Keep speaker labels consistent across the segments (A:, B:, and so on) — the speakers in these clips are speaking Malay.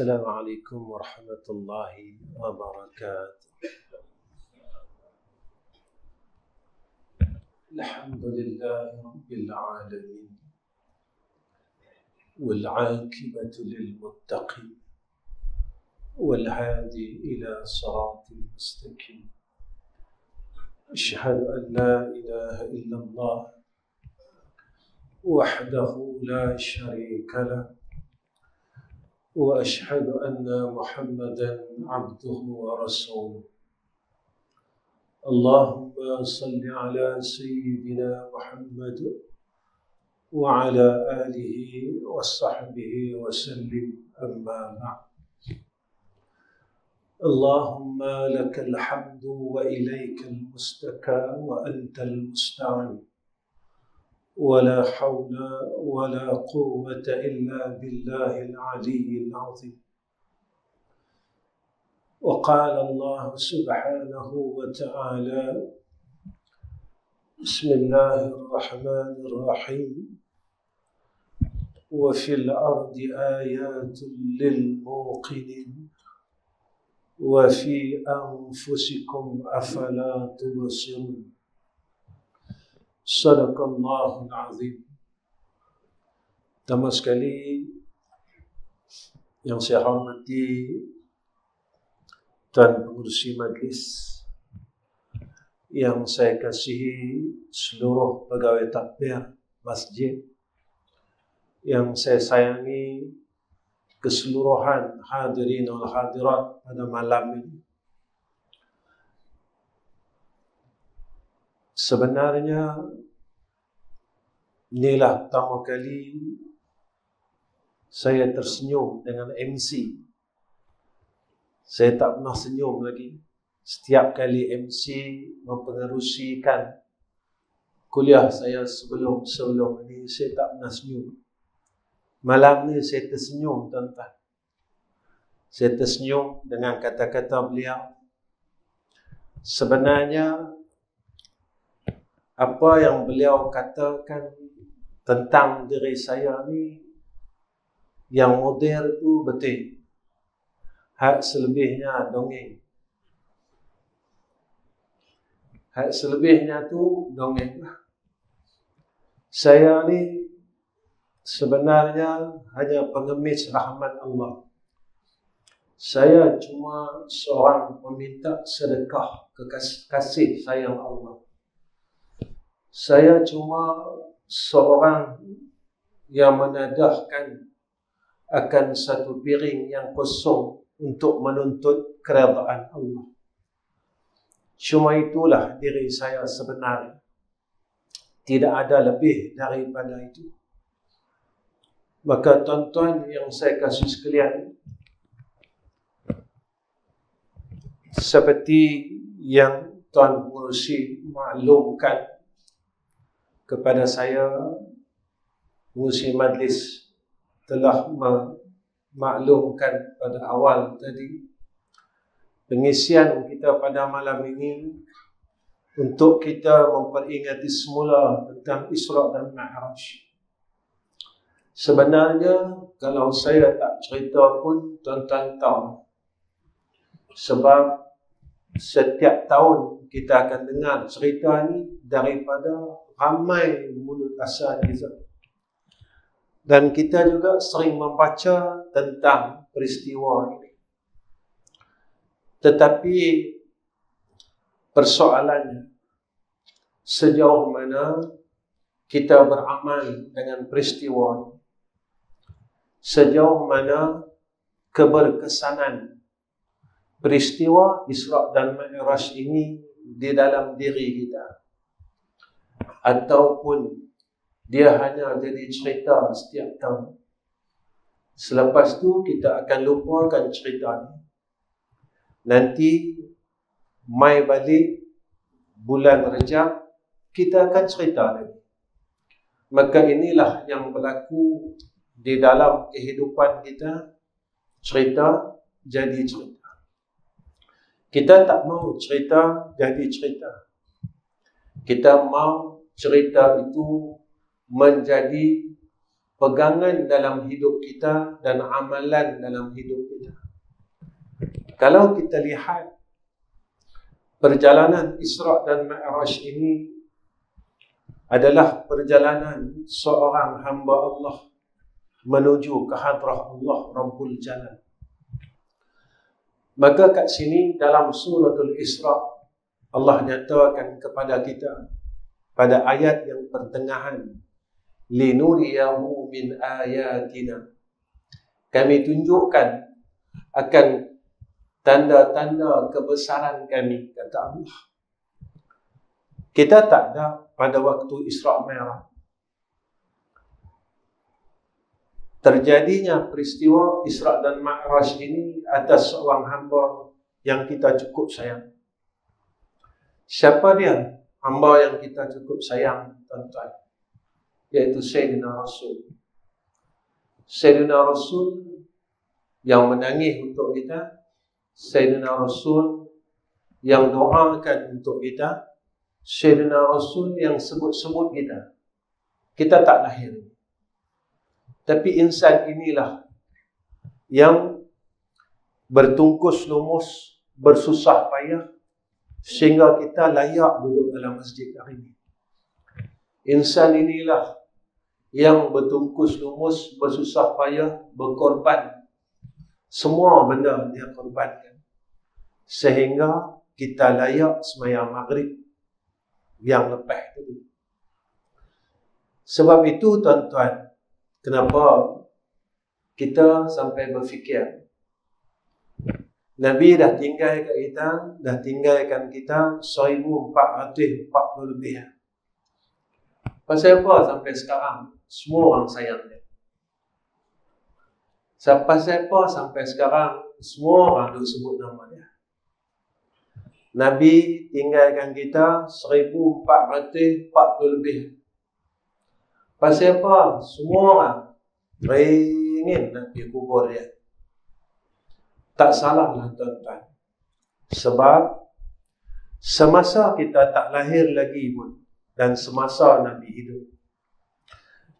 A: السلام عليكم ورحمة الله وبركاته. الحمد لله رب العالمين والعاقبة للمتقين والهادي إلى صراط مستقيم. أشهد أن لا إله إلا الله وحده لا شريك له وأشهد أن محمدا عبده ورسوله. اللهم صل على سيدنا محمد وعلى آله وصحبه وسلم. أما بعد، اللهم لك الحمد وإليك المستكى وأنت المستعان، ولا حول ولا قوة إلا بالله العلي العظيم. وقال الله سبحانه وتعالى: بسم الله الرحمن الرحيم: وفي الأرض آيات للموقنين وفي أنفسكم أفلا تبصرون. Sadaqallahul Azim. Pertama sekali yang saya hormati Tuan Pengerusi Majlis, yang saya kasihi seluruh pegawai takbir masjid, yang saya sayangi keseluruhan hadirin wal hadirat pada malam ini. Sebenarnya inilah pertama kali saya tersenyum dengan MC. Saya tak pernah senyum lagi. Setiap kali MC mempengerusikan kuliah saya sebelum ini, saya tak pernah senyum. Malam ni saya tersenyum, tuan-tuan. Saya tersenyum dengan kata-kata beliau. Sebenarnya apa yang beliau katakan tentang diri saya ni, yang model tu betul. Hak selebihnya dongeng. Hak selebihnya tu dongeng. Saya ni sebenarnya hanya pengemis rahmat Allah. Saya cuma seorang meminta sedekah kasih sayang Allah. Saya cuma seorang yang menadahkan akan satu piring yang kosong untuk menuntut keredaan Allah. Cuma itulah diri saya sebenarnya. Tidak ada lebih daripada itu. Maka tuan-tuan yang saya kasih sekalian, seperti yang Tuan Pengerusi maklumkan kepada saya, Pengerusi Majlis telah memaklumkan pada awal tadi, pengisian kita pada malam ini untuk kita memperingati semula tentang Isra' dan Mi'raj. Sebenarnya kalau saya tak cerita pun tuan-tuan tahu, sebab setiap tahun kita akan dengar cerita ni daripada ramai mulut asal kita. Dan kita juga sering membaca tentang peristiwa ini. Tetapi persoalannya, sejauh mana kita beramal dengan peristiwa ini, sejauh mana keberkesanan peristiwa Isra' dan Mi'raj ini di dalam diri kita, ataupun dia hanya jadi cerita setiap tahun. Selepas tu kita akan lupakan cerita ni. Nanti mai balik bulan Rejab, kita akan cerita lagi. Maka inilah yang berlaku di dalam kehidupan kita. Cerita jadi cerita. Kita tak mau cerita jadi cerita. Kita mau cerita itu menjadi pegangan dalam hidup kita dan amalan dalam hidup kita. Kalau kita lihat perjalanan Isra' dan Mi'raj ini adalah perjalanan seorang hamba Allah menuju ke hadrah Allah Rabbul Jalal. Maka kat sini dalam suratul Isra' Allah nyatakan kepada kita pada ayat yang pertengahan, linuriyahu min ayatina, kami tunjukkan akan tanda-tanda kebesaran kami, kata Allah. Kita tak ada pada waktu Isra' Mi'raj terjadinya peristiwa Isra' dan Mi'raj ini atas seorang hamba yang kita cukup sayang. Siapa dia? Hamba yang kita cukup sayang, tuan-tuan. Iaitu Sayyidina Rasul. Sayyidina Rasul yang menangis untuk kita. Sayyidina Rasul yang doakan untuk kita. Sayyidina Rasul yang sebut-sebut kita. Kita tak lahir. Tapi insan inilah yang bertungkus lumus, bersusah payah sehingga kita layak duduk dalam masjid hari ini. Insan inilah yang bertungkus lumus, bersusah payah, berkorban. Semua benda dia korbankan sehingga kita layak sembahyang maghrib yang lepas tadi. Sebab itu tuan-tuan, kenapa kita sampai berfikir Nabi dah tinggalkan kita 1440 lebih. Pasal apa sampai sekarang semua orang sayang dia? Pasal apa sampai sekarang semua orang duk sebut nama dia? Nabi tinggalkan kita 1440 lebih. Pasal apa? Semua orang ingin nak pergi kubur dia. Tak salahlah tuan-tuan. Sebab semasa kita tak lahir lagi pun dan semasa Nabi hidup,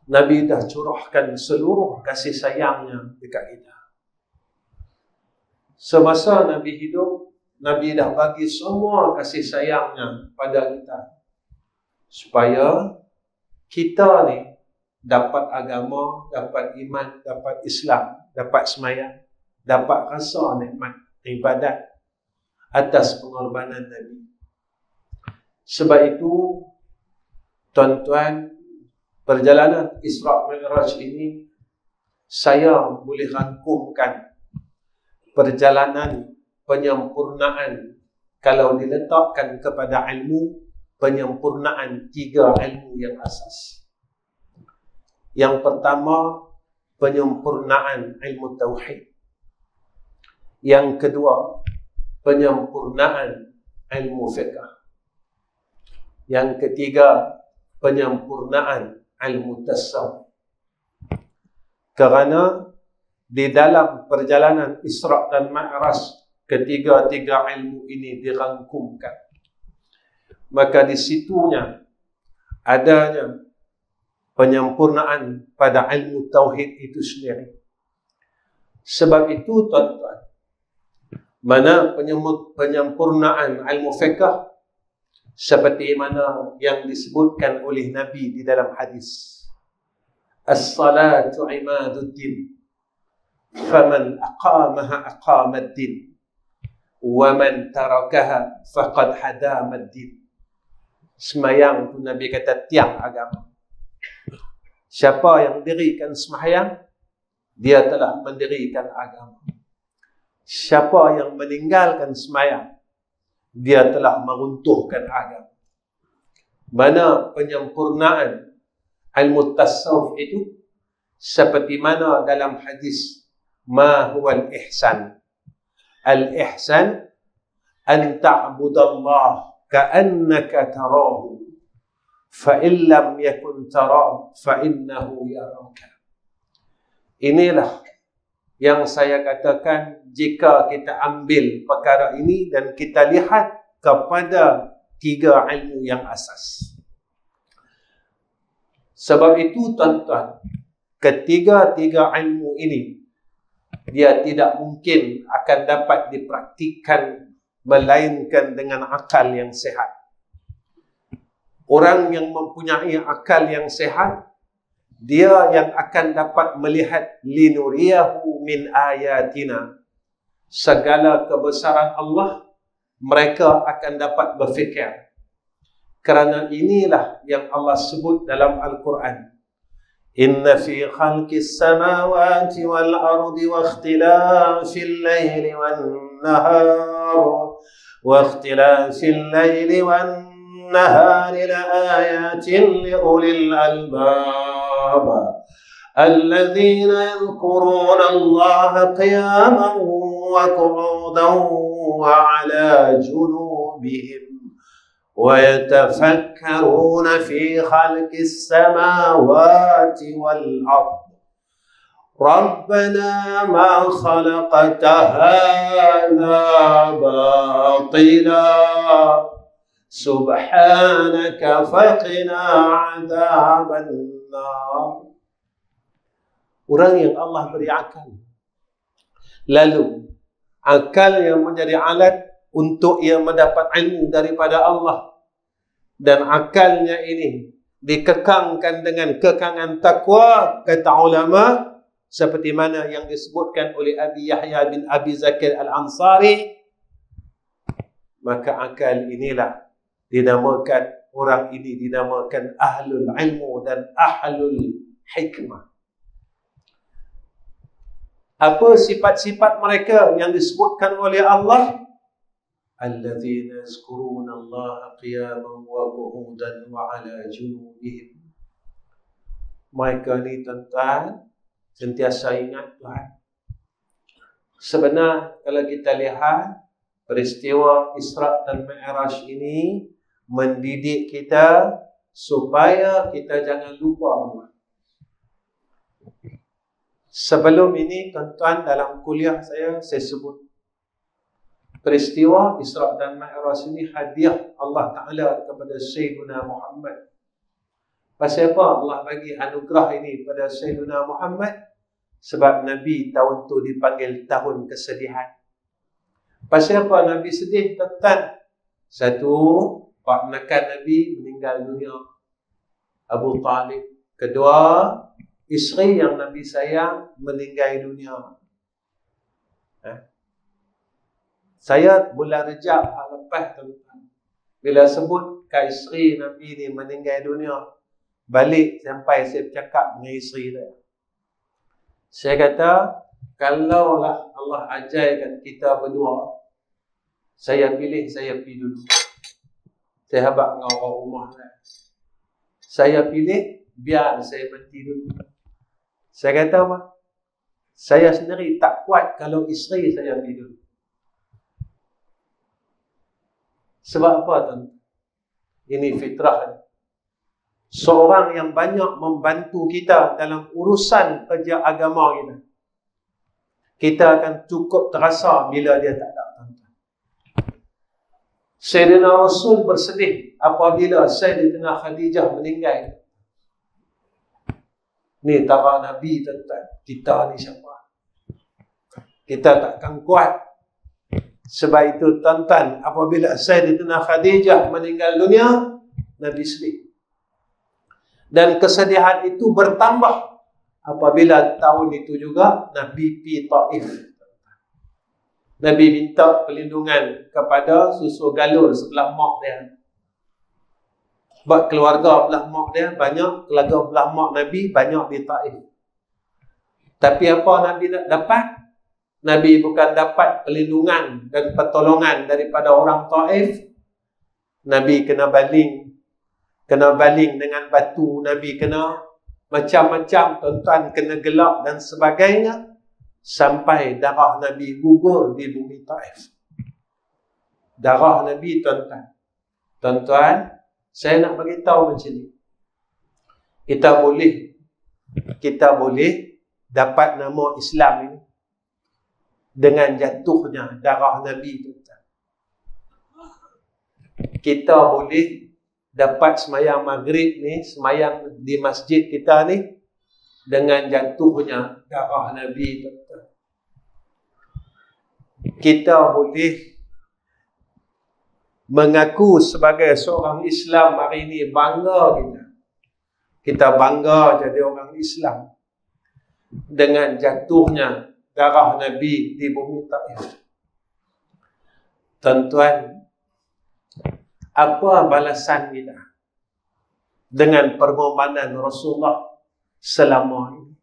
A: Nabi dah curahkan seluruh kasih sayangnya dekat kita. Semasa Nabi hidup, Nabi dah bagi semua kasih sayangnya pada kita. Supaya kita ni dapat agama, dapat iman, dapat Islam, dapat sembahyang, dapat rasa nikmat ibadat atas pengorbanan Nabi. Sebab itu, tuan-tuan, perjalanan Isra' Mi'raj ini saya boleh rangkumkan perjalanan penyempurnaan, kalau diletakkan kepada ilmu, penyempurnaan 3 ilmu yang asas. Yang pertama, penyempurnaan ilmu tauhid. Yang kedua, penyempurnaan ilmu fiqh. Yang ketiga, penyempurnaan ilmu tasawuf. Kerana di dalam perjalanan Isra' dan Mi'raj, ketiga-tiga ilmu ini dirangkumkan. Maka di situnya adanya penyempurnaan pada ilmu tauhid itu sendiri. Sebab itu tuan-tuan, mana penyempurnaan ilmu fiqh seperti mana yang disebutkan oleh Nabi di dalam hadis, as-salatu imaduddin, faman aqamaha aqamaddin, wa man tarakaha faqad hadamaddin. Sembahyang tu Nabi kata tiang agama. Siapa yang dirikan sembahyang, dia telah mendirikan agama. Siapa yang meninggalkan sembahyang, dia telah meruntuhkan agama. Mana penyempurnaan ilmu tasawuf itu, seperti mana dalam hadis, ma huwal ihsan. Al-ihsan an ta'budallah ka'annaka tarahu, fa'in lam yakun tarahu fa'innahu yaraka. Inilah yang saya katakan, jika kita ambil perkara ini dan kita lihat kepada 3 ilmu yang asas. Sebab itu tuan-tuan, ketiga-tiga ilmu ini dia tidak mungkin akan dapat dipraktikkan melainkan dengan akal yang sehat. Orang yang mempunyai akal yang sehat, dia yang akan dapat melihat linuriyahu min ayatina, segala kebesaran Allah, mereka akan dapat berfikir. Kerana inilah yang Allah sebut dalam Al-Quran. Inna fi khalqis samawati wal ardi wa ikhtilafil layli wan nahar wa ikhtilafil layli wan nahar la ayatin li ulil albab alladhina yadhkuruna Allah qiyaman wa qu'udan wa ala junubihim وَيَتَفَكَّرُونَ فِي خَلْقِ السَّمَاوَاتِ وَالْأَرْضِ رَبَّنَا مَا خَلَقْتَ هَذَا بَاطِلًا سُبْحَانَكَ فَقِنَا عَذَابَ النَّارِ. Orang yang Allah beri akal, lalu akal yang menjadi alat untuk ia mendapat ilmu daripada Allah, dan akalnya ini dikekangkan dengan kekangan takwa, kata ulama, seperti mana yang disebutkan oleh Abi Yahya bin Abi Zakir Al-Ansari, maka akal inilah dinamakan, orang ini dinamakan ahlul ilmu dan ahlul hikmah. Apa sifat-sifat mereka yang disebutkan oleh Allah? Alladzina yazkuruna Allah qiyaman wa qu'udan wa ala junubihim. Mereka ni tuan-tuan sentiasa ingat Tuhan. Sebenarnya kalau kita lihat peristiwa Isra dan Mi'raj ini mendidik kita supaya kita jangan lupa Allah. Sebelum ini tuan-tuan dalam kuliah saya sebut peristiwa Isra dan Mi'raj ini hadiah Allah Ta'ala kepada Sayyidina Muhammad. Pasal apa Allah bagi anugerah ini pada Sayyidina Muhammad? Sebab Nabi tahun tu dipanggil tahun kesedihan. Pasal apa Nabi sedih, tuan-tuan? Satu, ponakan Nabi meninggal dunia, Abu Talib. Kedua, isteri yang Nabi sayang meninggal dunia. Saya bulan Rejab lepas tuan-tuan, bila sebut ke isteri Nabi ni meninggal dunia, balik sampai saya bercakap dengan isteri saya. Saya kata, kalaulah Allah ajarkan kita berdua, saya pilih saya pergi dulu. Saya habaq dengan orang rumah saya. Saya pilih biar saya berhenti dulu. Saya kata apa? Saya sendiri tak kuat kalau isteri saya pergi dulu. Sebab apa tuan? Ini fitrah. Seorang yang banyak membantu kita dalam urusan kerja agama kita, kita akan cukup terasa bila dia tak ada, tuan-tuan. Sayyidina Rasul bersedih apabila Sayyidatina Khadijah meninggal. Ni tara Nabi, tuan-tuan. Kita ni siapa? Kita takkan kuat. Sebab itu tuan-tuan, apabila Sayyidatina Khadijah meninggal dunia, Nabi sedih. Dan kesedihan itu bertambah apabila tahun itu juga Nabi pergi Taif. Nabi minta perlindungan kepada susu galur sebelah mak dia. Sebab keluarga belah mak dia banyak, keluarga belah mak Nabi banyak di Taif. Tapi apa Nabi nak dapat? Nabi bukan dapat perlindungan dan pertolongan daripada orang Taif. Nabi kena baling dengan batu, Nabi kena macam-macam, tuan-tuan, kena gelap dan sebagainya, sampai darah Nabi gugur di bumi Taif. Darah Nabi, tuan-tuan. Tuan-tuan, saya nak beritahu macam ni. Kita boleh dapat nama Islam ini dengan jatuhnya darah Nabi, tuan-tuan. Kita boleh dapat semayang maghrib ni, semayang di masjid kita ni, dengan jatuhnya darah Nabi. Kita boleh mengaku sebagai seorang Islam hari ini, bangga kita bangga jadi orang Islam dengan jatuhnya darah Nabi di bumi Taif. Tuan-tuan, apa balasan kita dengan pengorbanan Rasulullah selama ini?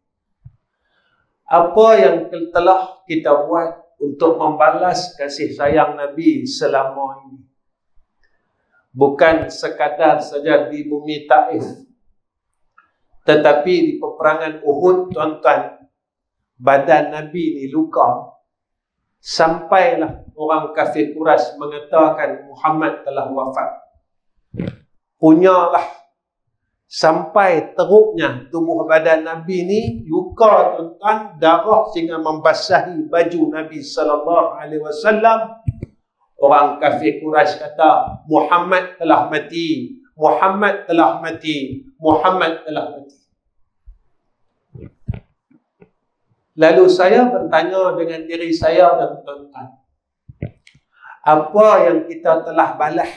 A: Apa yang telah kita buat untuk membalas kasih sayang Nabi selama ini? Bukan sekadar saja di bumi Taif, tetapi di peperangan Uhud, tuan-tuan, badan Nabi ni luka. Sampailah orang kafir Quraisy mengatakan Muhammad telah wafat. Punyalah sampai teruknya tubuh badan Nabi ni luka, tuan-tuan, darah sehingga membasahi baju Nabi sallallahu alaihi wasallam. Orang kafir Quraisy kata Muhammad telah mati, Muhammad telah mati, Muhammad telah mati. Lalu saya bertanya dengan diri saya dan tuan-tuan, apa yang kita telah balas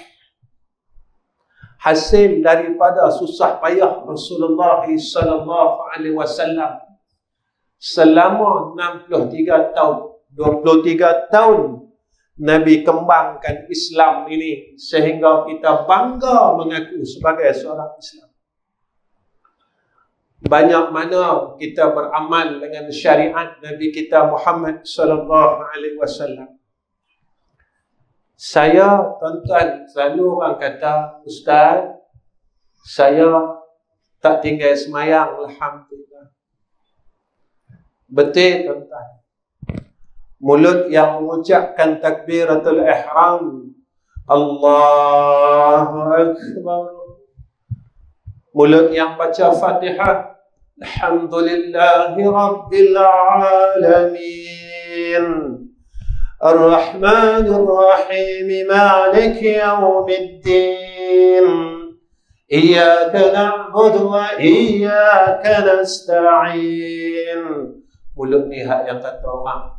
A: hasil daripada susah payah Rasulullah sallallahu alaihi wasallam selama 63 tahun, 23 tahun Nabi kembangkan Islam ini sehingga kita bangga mengaku sebagai seorang Islam. Banyak mana kita beramal dengan syariat Nabi kita Muhammad sallallahu alaihi wasallam. Saya, tuan-tuan, selalu orang kata, Ustaz, saya tak tinggal semayang, alhamdulillah. Betul, tuan-tuan. Mulut yang mengucapkan takbiratul ihram, Allahu Akbar. Mulut yang baca Fatihah, Alhamdulillahi Rabbil Alamin, Ar-Rahmanir Rahim, Maliki Yawmiddin, Iyyaka na'budu wa iyyaka nasta'in. Mulut ni hak yang kata orang.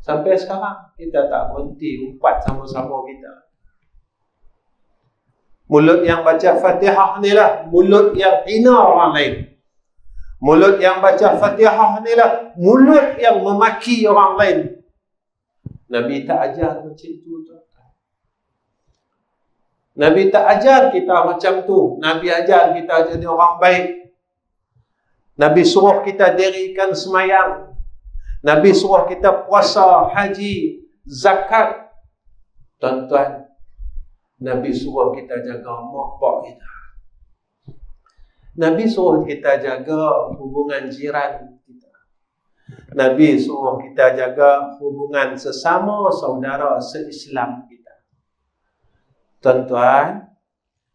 A: Sampai sekarang kita tak berhenti umpat sama-sama kita. Mulut yang baca Fatihah ni lah mulut yang hina orang lain. Mulut yang baca Fatihah ni lah mulut yang memaki orang lain. Nabi tak ajar macam tu, tuan-tuan. Nabi tak ajar kita macam tu. Nabi ajar kita jadi orang baik. Nabi suruh kita dirikan semayang. Nabi suruh kita puasa, haji, zakat. Tuan-tuan, Nabi suruh kita jaga mak pak kita. Nabi suruh kita jaga hubungan jiran kita. Nabi suruh kita jaga hubungan sesama saudara se-Islam kita. Tuan-tuan,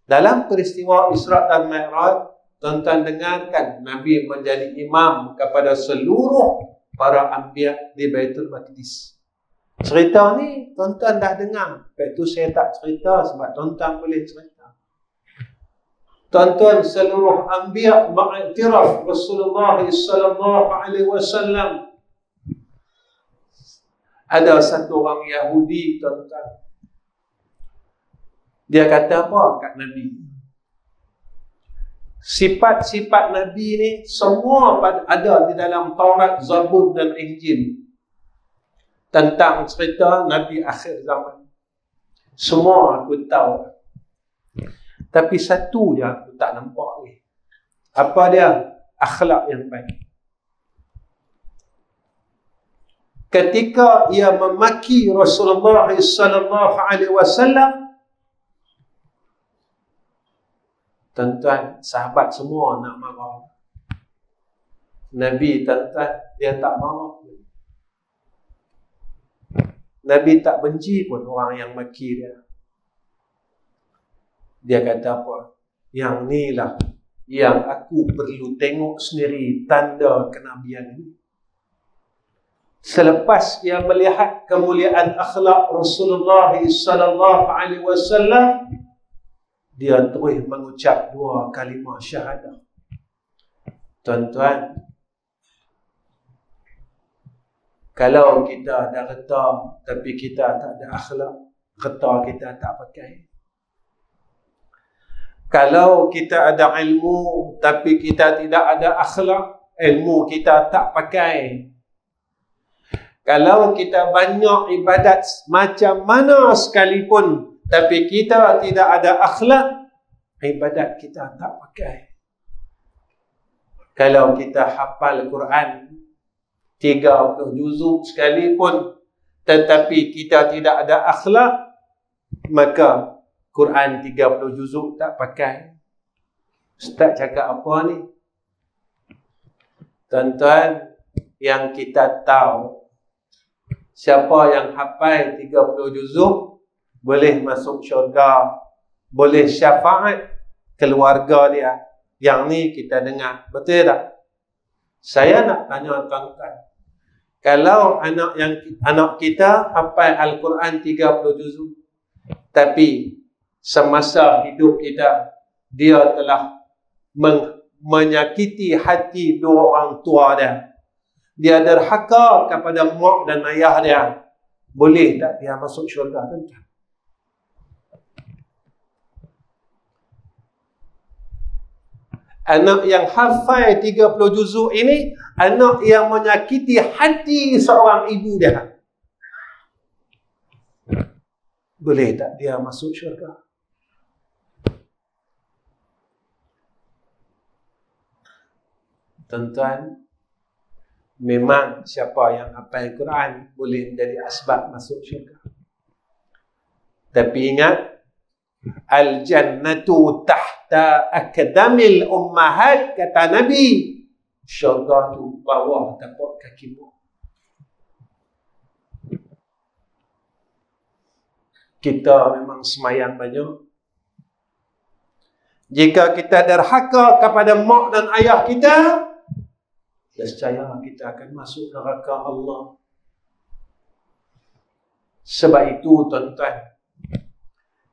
A: dalam peristiwa Isra' dan Mi'raj, tuan-tuan dengarkan Nabi menjadi imam kepada seluruh para anbiya di Baitul Maqdis. Cerita ni tuan-tuan dah dengar. Lepas tu saya tak cerita sebab tuan-tuan boleh cerita. Tuan-tuan, seluruh anbiya mengiktiraf Rasulullah sallallahu alaihi wasallam. Ada satu orang Yahudi, tuan-tuan. Dia kata apa kat Nabi? Sifat-sifat Nabi ni semua ada di dalam Taurat, Zabur dan Injil. Tentang cerita Nabi akhir zaman. Semua aku tahu. Tapi satu je aku tak nampak ni. Apa dia? Akhlak yang baik. Ketika ia memaki Rasulullah sallallahu alaihi wasallam, tuan-tuan, sahabat semua nak marah. Nabi, tuan-tuan, dia tak marah. Nabi tak benci pun orang yang maki dia. Dia kata apa? Yang ni lah yang aku perlu tengok sendiri tanda kenabian ini. Selepas ia melihat kemuliaan akhlak Rasulullah sallallahu alaihi wasallam, dia terus mengucap dua kalimah syahadah. Tuan-tuan, kalau kita ada reta tapi kita tak ada akhlak, reta kita tak pakai. Kalau kita ada ilmu tapi kita tidak ada akhlak, ilmu kita tak pakai. Kalau kita banyak ibadat macam mana sekalipun tapi kita tidak ada akhlak, ibadat kita tak pakai. Kalau kita hafal Quran 30 juzuk sekalipun tetapi kita tidak ada akhlak, maka Quran 30 juzuk tak pakai. Ustaz cakap apa ni? Tuan-tuan, yang kita tahu, siapa yang hafal 30 juzuk boleh masuk syurga, boleh syafaat keluarga dia. Yang ni kita dengar, betul tak? Saya nak tanya tuan-tuan, kalau anak kita hafal Al-Quran 30 juzuk, tapi semasa hidup kita dia telah menyakiti hati dua orang tua dia, dia derhaka kepada mak dan ayah dia, boleh tak dia masuk syurga, tuan-tuan? Anak yang hafal 30 juzuk ini, anak yang menyakiti hati seorang ibu dia, boleh tak dia masuk syurga? Tuan-tuan, memang siapa yang hafal Quran boleh menjadi asbab masuk syurga. Tapi ingat, al-jannatu tahta akdamil ummahat, kata Nabi, syurga tu bawah tapak kakimu. Kita memang semayang banyak. Jika kita derhaka kepada mak dan ayah kita, nescaya kita akan masuk neraka Allah. Sebab itu tuan-tuan,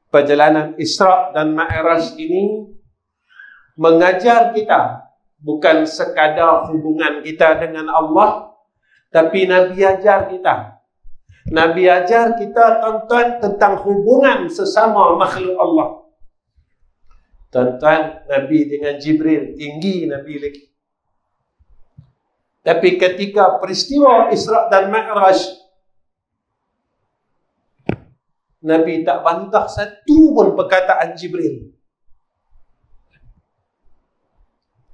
A: perjalanan Isra dan Mi'raj ini mengajar kita bukan sekadar hubungan kita dengan Allah, tapi Nabi ajar kita. Nabi ajar kita, tuan-tuan, tentang hubungan sesama makhluk Allah. Tuan-tuan, Nabi dengan Jibril tinggi Nabi lagi. Tapi ketika peristiwa Isra dan Mi'raj, Nabi tak bantah satu pun perkataan Jibril.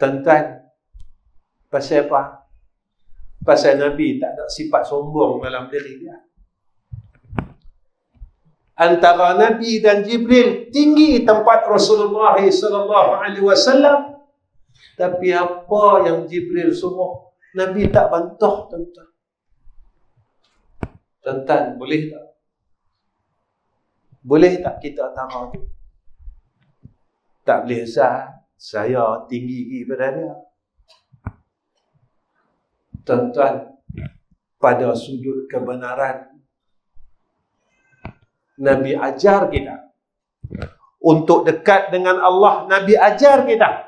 A: Tuan-tuan, pasal apa? Pasal Nabi tak ada sifat sombong dalam diri dia. Antara Nabi dan Jibril tinggi tempat Rasulullah SAW. Tapi apa yang Jibril suruh, Nabi tak bantah, tuan-tuan. Tuan-tuan, boleh tak? Boleh tak kita tara tu? Tak boleh, Ustaz. Saya tinggi pada dia. Tuan-tuan, pada sudut kebenaran, Nabi ajar kita. Untuk dekat dengan Allah, Nabi ajar kita.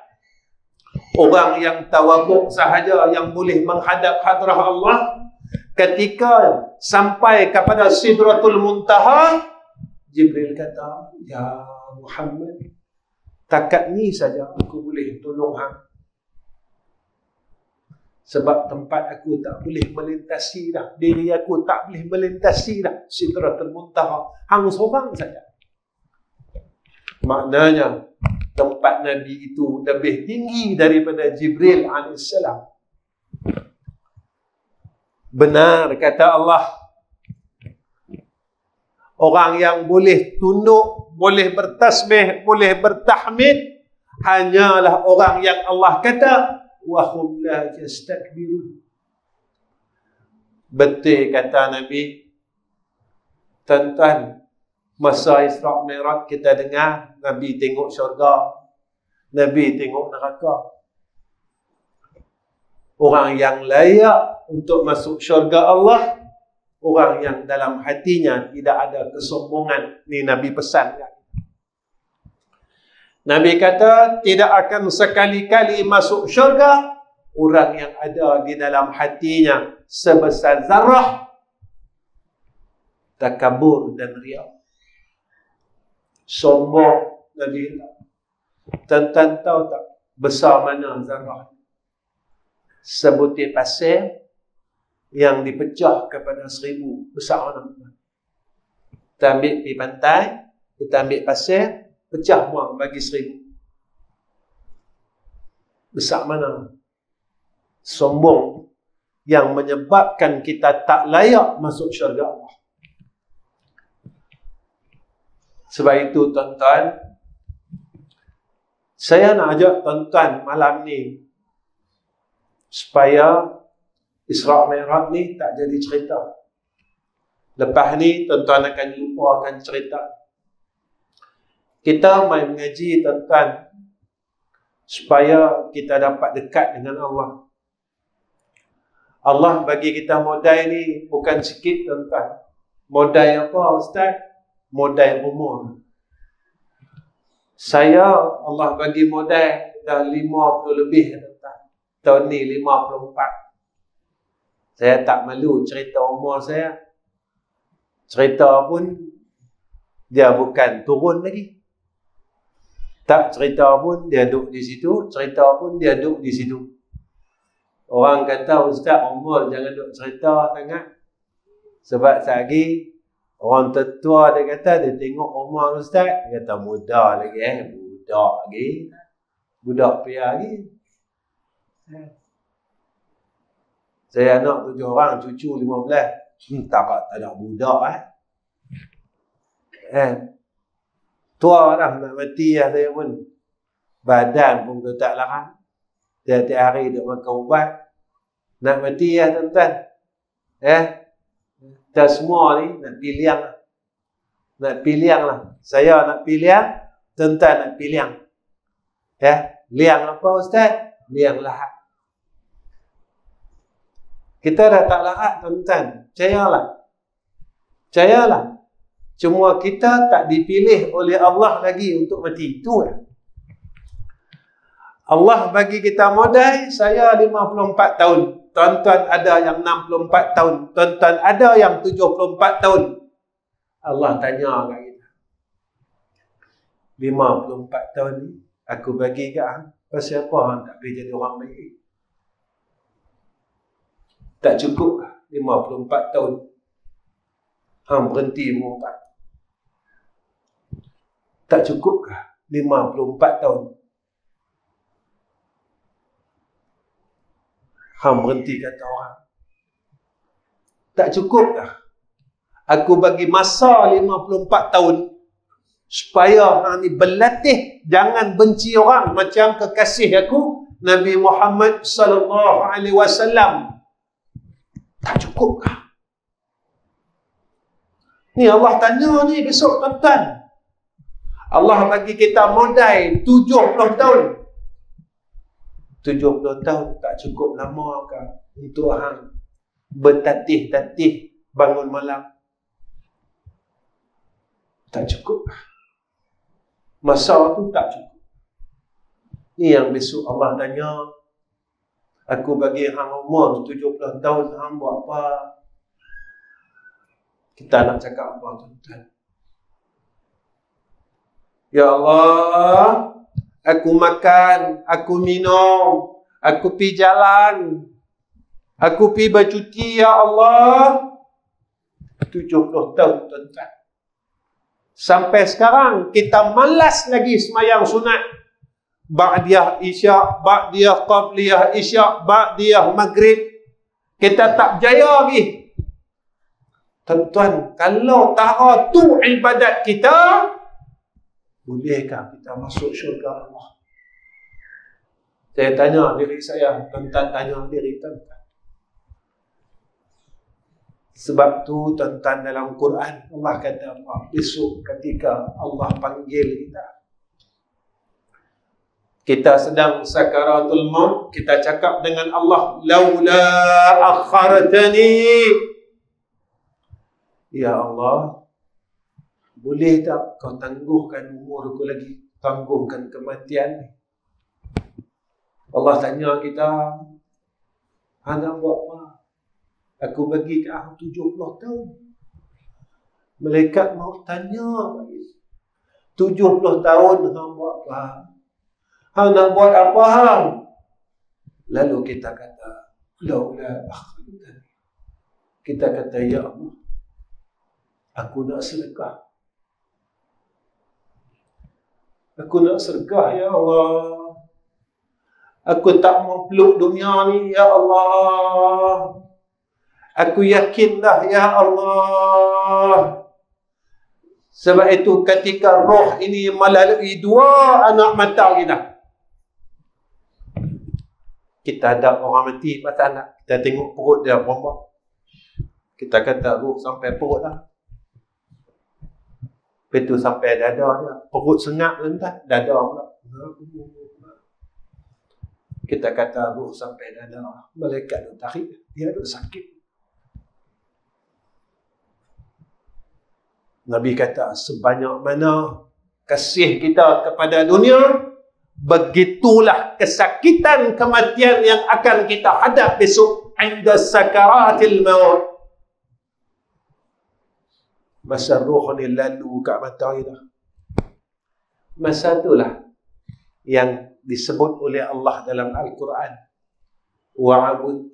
A: Orang yang tawaduk sahaja yang boleh menghadap hadrah Allah, ketika sampai kepada Sidratul Muntaha, Jibril kata, "Ya Muhammad, takat ni saja aku boleh tolong hang. Sebab tempat aku tak boleh melintasi dah. Diri aku tak boleh melintasi dah Sidratul Muntaha. Hang seorang saja." Maknanya, tempat Nabi itu lebih tinggi daripada Jibril AS. Benar kata Allah, orang yang boleh tunduk, boleh bertasbih, boleh bertahmid, hanyalah orang yang Allah kata, وَهُمْ لَا يَسْتَكْبِرُونَ. Betul kata Nabi. Tuan-tuan, masa Isra' Mi'raj kita dengar, Nabi tengok syurga, Nabi tengok neraka. Orang yang layak untuk masuk syurga Allah, orang yang dalam hatinya tidak ada kesombongan. Ni Nabi pesan. Nabi kata, tidak akan sekali-kali masuk syurga orang yang ada di dalam hatinya sebesar zarah takabur dan riya. Sombong dan riya. Tuan-tuan tahu tak besar mana zarah? Sebutir pasir yang dipecah kepada 1000. Besar mana? Kita ambil di pantai, kita ambil pasir, pecah buang bagi 1000. Besar mana? Sombong yang menyebabkan kita tak layak masuk syurga Allah. Sebab itu tuan-tuan, saya nak ajak tuan-tuan malam ni supaya Isra' Mi'raj ni tak jadi cerita. Lepas ni tuan-tuan akan lupakan cerita. Kita main mengaji tuan-tuan supaya kita dapat dekat dengan Allah. Allah bagi kita modal ni bukan sikit tuan-tuan. Modal apa Ustaz? Modal umur. Saya Allah bagi modal dah 50 lebih tuan-tuan. Tahun ni 54. Saya tak malu cerita umur saya. Cerita pun dia bukan turun lagi. Tak cerita pun dia duduk di situ, cerita pun dia duduk di situ. Orang kata Ustaz umur jangan duduk cerita sangat. Sebab lagi orang tertua dia kata dia tengok umur Ustaz, dia kata muda lagi budak lagi. Budak pria lagi. Saya anak 7 orang, cucu 15. Tak ada budak tua dah nak mati lah saya pun. Badan pun tak larang. Tiap-tiap hari duk makan ubat. Nak mati lah tuan-tuan. Kita semua ni nak pilihan lah. Nak pilihan lah. Saya nak pilihan, tuan-tuan nak pilihan. Liang apa Ustaz? Liang lahat. Kita dah tak lahat tuan-tuan. Percayalah. Cuma kita tak dipilih oleh Allah lagi untuk mati. Itu lah. Allah bagi kita modal, saya 54 tahun. Tuan-tuan ada yang 64 tahun. Tuan-tuan ada yang 74 tahun. Allah tanya kat kita. 54 tahun ni, aku bagi kat hang. Pasal apa hang tak boleh jadi orang baik? Tak cukup lah 54 tahun. Hang berhenti mengumpat. Tak cukupkah 54 tahun? Hang berhenti kata orang. Tak cukupkah aku bagi masa 54 tahun supaya hang ni berlatih jangan benci orang macam kekasih aku Nabi Muhammad sallallahu alaihi wasallam. Tak cukupkah? Ni Allah tanya ni besok tuan-tuan. Allah bagi kita modal 70 tahun. 70 tahun tak cukup lama ke untuk hang bertatih-tatih bangun malam? Tak cukup. Masa tu tak cukup. Ni yang besok Allah tanya. Aku bagi hang umur 70 tahun, hang buat apa? Kita nak cakap apa tuan-tuan? Ya Allah, aku makan, aku minum, aku pi jalan, aku pi bercuti, ya Allah. 70 tahun tuan-tuan. Sampai sekarang kita malas lagi semayang sunat. Ba'diyah isyak, ba'diyah qabliyah isyak, ba'diyah maghrib. Kita tak berjaya lagi. Tuan-tuan, kalau tara tu ibadat kita, bolehkah kita masuk syurga Allah? Saya tanya diri saya, tuan-tuan tanya diri tuan-tuan. Sebab tu tuan-tuan dalam Quran Allah kata apa? Besok ketika Allah panggil kita sedang sakaratul maut, kita cakap dengan Allah, laula akhartani, ya Allah, boleh tak kau tangguhkan umurku lagi, tangguhkan kematian ni? Allah tanya kita, Hang nak buat apa? Aku bagi ke hang 70 tahun. Malaikat mau tanya lagi. 70 tahun hang buat apa? Hang nak buat apa hang? Lalu kita kata, laula akhiran. Kita kata, ya Allah, aku nak sedekah. Aku nak sedekah, ya Allah. Aku tak mau peluk dunia ni, ya Allah. Aku yakin dah, ya Allah. Sebab itu ketika roh ini melalui 2 anak mata kita ada orang mati pasal anak, kita tengok perut dia berapa. Kita kata roh sampai perut dah. Lepas tu sampai dada dia. Perut sengak lentas, dada pula. Kita kata roh sampai dada. Malaikat tu tarik, dia ada sakit. Nabi kata, sebanyak mana kasih kita kepada dunia, begitulah kesakitan kematian yang akan kita hadap besok inda sakaratil maut. Masa roh ni lalu kat mata kita. Masa itulah yang disebut oleh Allah dalam Al-Quran. Wa'abud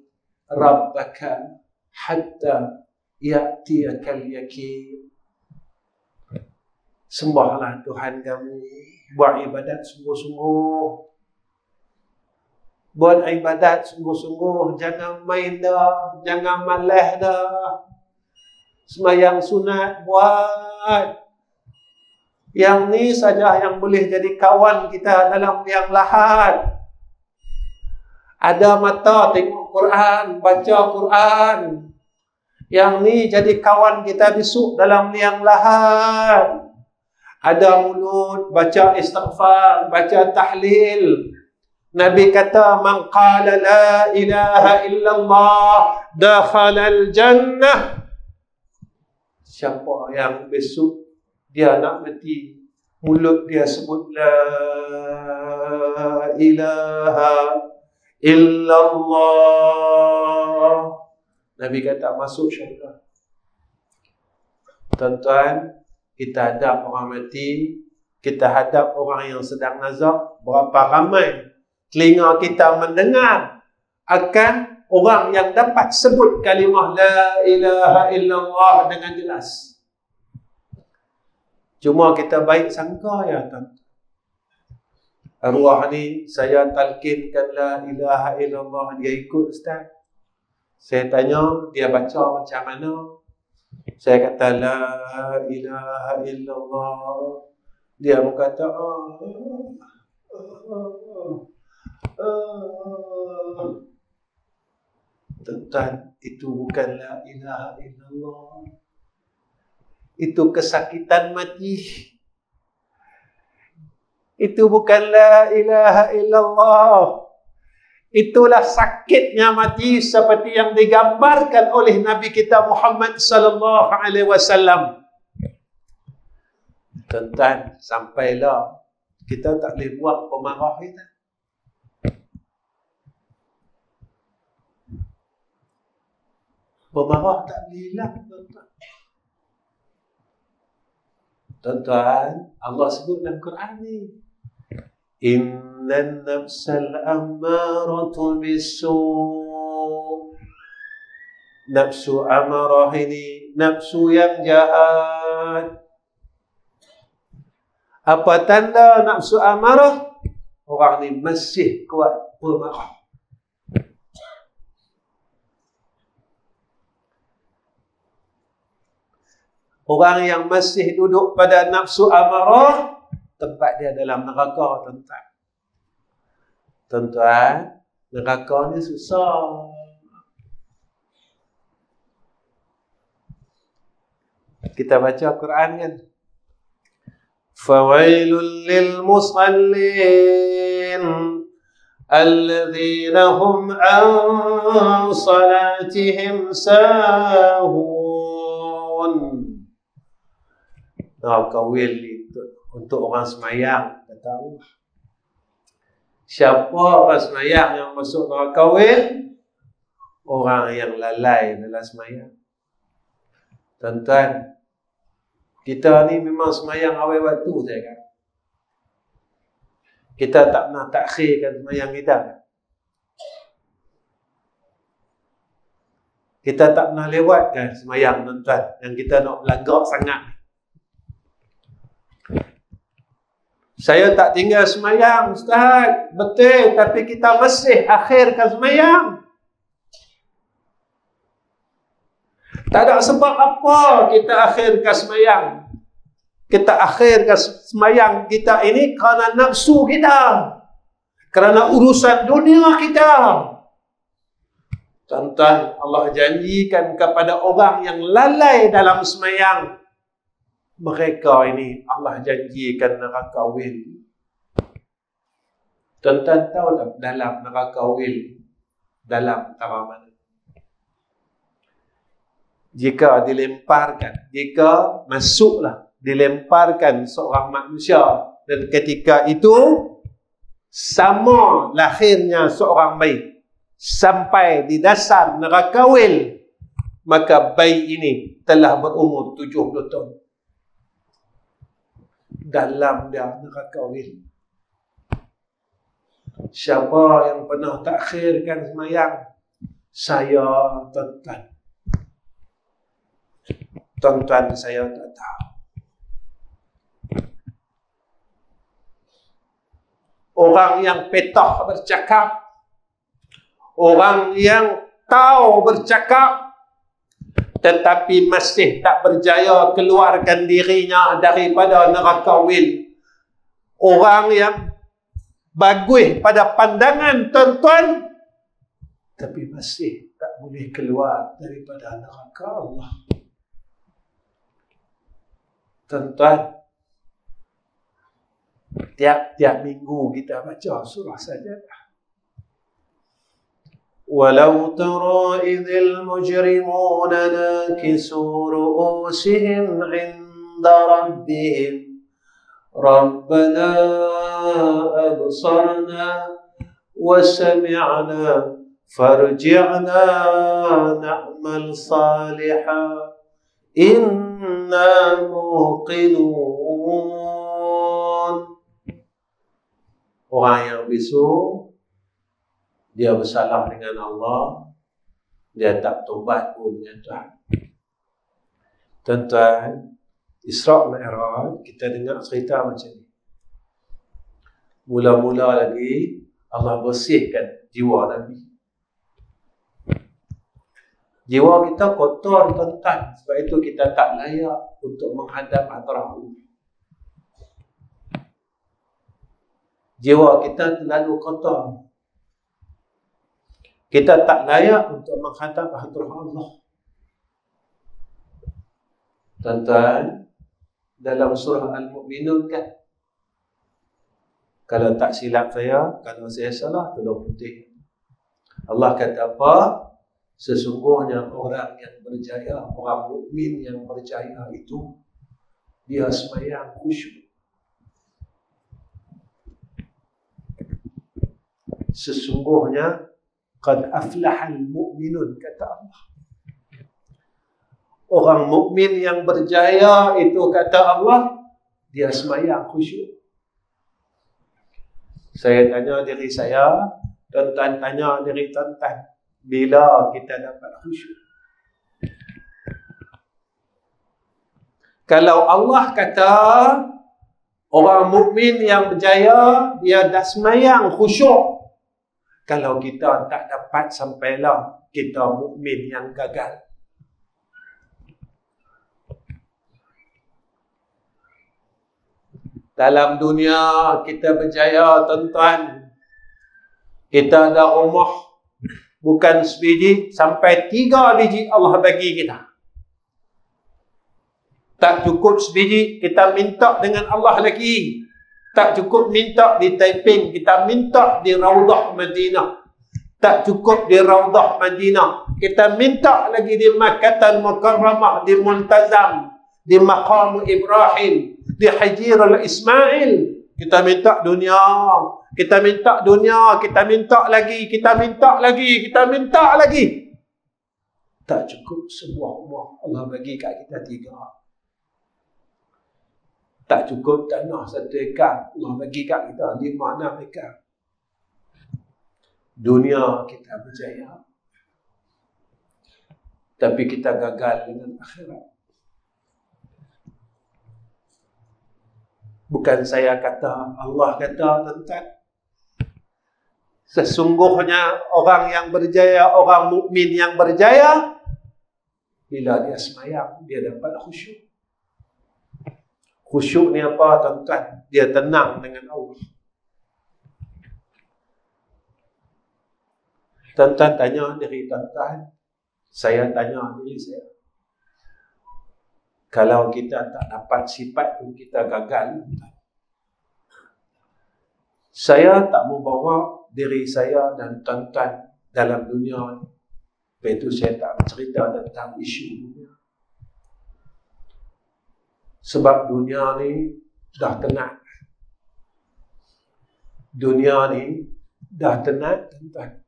A: rabbaka hatta ya'tiyakal yakin. Sembahlah Tuhan kamu. Buat ibadat sungguh-sungguh. Buat ibadat sungguh-sungguh. Jangan main dah. Jangan malas dah. Semayang sunat buat. Yang ni saja yang boleh jadi kawan kita dalam liang lahat. Ada mata tengok Quran, baca Quran. Yang ni jadi kawan kita besok dalam liang lahat. Ada mulut, baca istighfar, baca tahlil. Nabi kata, man qala la ilaha illallah dakhala al-jannah. Siapa yang besok dia nak mati, mulut dia sebut la ilaha illallah, Nabi kata masuk syurga. Tuan-tuan, kita hadap orang mati, kita hadap orang yang sedang nazak, berapa ramai telinga kita mendengar akan orang yang dapat sebut kalimah la ilaha illallah dengan jelas. Cuma kita baik sangka ya tuan. Arwah ni saya talkinkan la ilaha illallah, dia ikut ustaz. Saya tanya dia baca macam mana. Saya kata la ilaha illallah. Dia berkata Tuan, itu bukan la ilaha illallah. Itu kesakitan mati. Itu bukan la ilaha illallah. Itulah sakitnya mati seperti yang digambarkan oleh Nabi kita Muhammad sallallahu alaihi wasallam. Tuan, sampailah kita tak boleh buat pemarah kita. Pemarah tak boleh hilang, tuan-tuan. Tuan-tuan, Allah sebut dalam Quran ni, innan nafsal ammaratu bisu'. Nafsu amarah ini nafsu yang jahat. Apa tanda nafsu amarah? Orang ni masih kuat pemarah. Orang yang masih duduk pada nafsu amarah, tempat dia dalam neraka, tuan-tuan. Tuan-tuan, neraka ni susah. Kita baca Quran kan? Fawailul lil musallin alladhina hum an salatihim sahun. Neraka wil untuk orang semayang. Kata Allah, siapa orang semayang yang masuk neraka wil? orang yang lalai dalam semayang. Tuan-tuan, kita ni memang semayang awal waktu saya kan. Kita tak pernah takhirkan semayang kita. Kita tak pernah lewatkan semayang, tuan-tuan, yang kita nak belagak sangat. Saya tak tinggal semayang, Ustaz. Betul, tapi kita masih akhirkan semayang. Tak ada sebab apa kita akhirkan semayang. Kita akhirkan semayang kita ini kerana nafsu kita. Kerana urusan dunia kita. Tuan-tuan, Allah janjikan kepada orang yang lalai dalam semayang, mereka ini Allah janjikan neraka wil. Tuan-tuan tahu tak dalam neraka wil, dalam antara mana? Jika dilemparkan, jika masuklah, dilemparkan seorang manusia, dan ketika itu sama lahirnya seorang bayi sampai di dasar neraka wil, maka bayi ini telah berumur 70 tahun. Dalam dia neraka wil. Siapa yang pernah takhirkan semayang? Saya, tuan-tuan. Tuan-tuan, saya tak tahu. Orang yang petah bercakap, orang yang tahu bercakap, tetapi masih tak berjaya keluarkan dirinya daripada neraka wil. Orang yang bagus pada pandangan tuan-tuan, tapi masih tak boleh keluar daripada neraka Allah. Tuan-tuan, tiap-tiap minggu kita baca surah Sajadah. Walau tara idhil mujrimuna nakisu ru'usihim 'inda rabbihim Rabbana absarna wa sami'na farji'na na'mal salihan inna muqinun. Orang yang bisu, dia bersalah dengan Allah, dia tak tobat pun dengan Tuhan. Tuan-tuan, Isra' Mi'raj, kita dengar cerita macam ni. Mula-mula lagi, Allah bersihkan jiwa Nabi. Jiwa kita kotor, tuan-tuan. Sebab itu kita tak layak untuk menghadap hadrah Allah. Jiwa kita terlalu kotor. Kita tak layak untuk menghadap hadrah Allah. Tuan-tuan, dalam surah Al-Mu'minun kan, kalau tak silap saya, kalau saya salah, tolong putih. Allah kata apa? Sesungguhnya orang yang berjaya, orang mukmin yang berjaya itu, dia sembahyang khusyuk. Sesungguhnya qad aflahal mu'minun, kata Allah. Orang mukmin yang berjaya itu, kata Allah, dia sembahyang khusyuk. Saya tanya diri saya, tuan-tuan tanya diri tuan-tuan, bila kita dapat khusyuk? Kalau Allah kata orang mukmin yang berjaya, dia dah sembahyang khusyuk. Kalau kita tak dapat, sampailah kita mukmin yang gagal. Dalam dunia kita berjaya, tuan-tuan. Kita ada rumah bukan sebiji, sampai 3 biji Allah bagi kita. Tak cukup sebiji, kita minta dengan Allah lagi. Tak cukup minta di Taiping, kita minta di Raudah Madinah. Tak cukup di Raudah Madinah, kita minta lagi di Makkah Al-Mukarramah, di Multazam, di Maqam Ibrahim, di Hijr Al-Ismail. Kita minta dunia, kita minta dunia, kita minta lagi, kita minta lagi, kita minta lagi. Tak cukup sebuah rumah Allah bagi kat kita 3. Tak cukup tanah 1 ekar Allah bagi kat kita 5-6 ekar. Dunia kita berjaya, tapi kita gagal dengan akhirat. Bukan saya kata, Allah kata, tuan-tuan. Sesungguhnya orang yang berjaya, orang mukmin yang berjaya, bila dia semayang, dia dapat khusyuk. Khusyuk ni apa, tuan-tuan? Dia tenang dengan Allah. Tuan-tuan tanya diri tuan-tuan, saya tanya diri saya. Kalau kita tak dapat sifat tu, kita gagal. Saya tak membawa diri saya dan tuan-tuan dalam dunia ni. Lepas itu saya tak cerita tentang isu dunia. Sebab dunia ni dah tenat. Dunia ni dah tenat, tuan-tuan.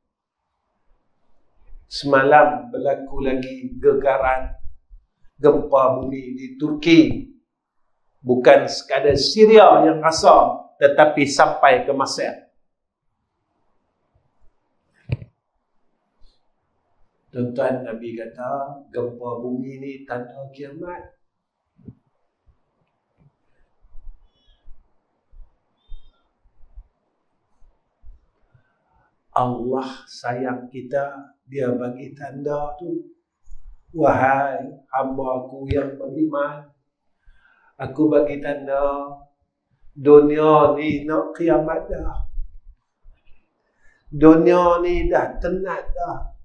A: Semalam berlaku lagi gegaran gempa bumi di Turki. Bukan sekadar Syria yang rasa, tetapi sampai ke Mesir. Tuan-tuan, Nabi kata gempa bumi ni tanda kiamat. Allah sayang kita, dia bagi tanda tu. Wahai hamba-Ku yang beriman, Aku bagi tanda dunia ni nak kiamat dah. Dunia ni dah tenat dah.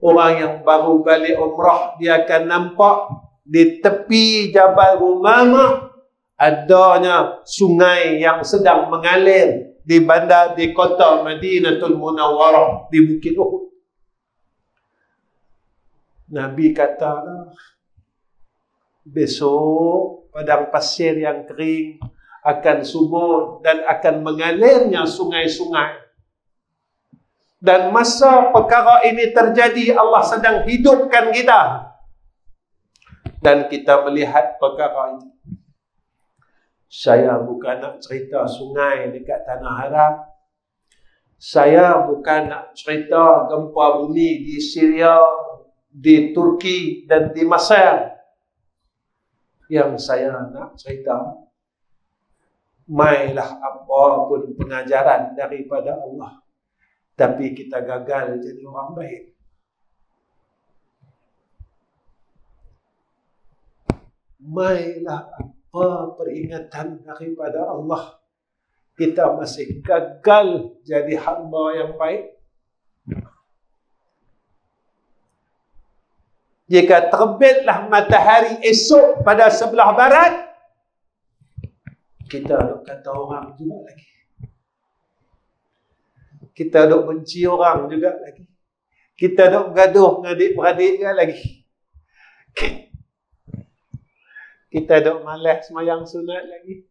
A: Orang yang baru balik umrah, dia akan nampak di tepi Jabal Rumamah adanya sungai yang sedang mengalir di bandar di kota Madinatul Munawwarah di Bukit Uhud. Nabi kata, besok padang pasir yang kering akan subur dan akan mengalirnya sungai-sungai. Dan masa perkara ini terjadi, Allah sedang hidupkan kita. Dan kita melihat perkara ini. Saya bukan nak cerita sungai dekat Tanah Haram. Saya bukan nak cerita gempa bumi di Syria, di Turki dan di Mesir. Yang saya nak cerita, mailah apa pun pengajaran daripada Allah, tapi kita gagal jadi orang baik. Mailah apa peringatan daripada Allah, kita masih gagal jadi hamba yang baik. Jika terbitlah matahari esok pada sebelah barat, kita duk kata orang juga lagi. Kita duk benci orang juga lagi. Kita duk gaduh dengan adik-beradik juga lagi. Kita duk malas sembahyang sunat lagi.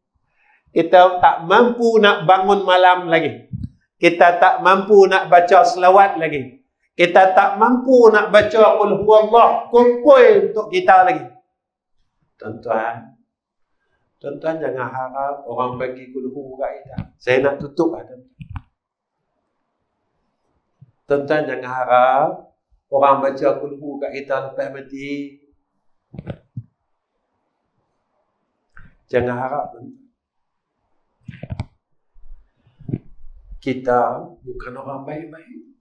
A: Kita tak mampu nak bangun malam lagi. Kita tak mampu nak baca selawat lagi. Kita tak mampu nak baca qul huwallah kumpul untuk kita lagi. Tuan-tuan, jangan harap orang bagi qul hu kat kita. Saya nak tutup lah, tuan-tuan. Tuan-tuan jangan harap orang baca qul hu kat kita lepas mati. Jangan harap, tuan-tuan. Kita bukan orang baik-baik.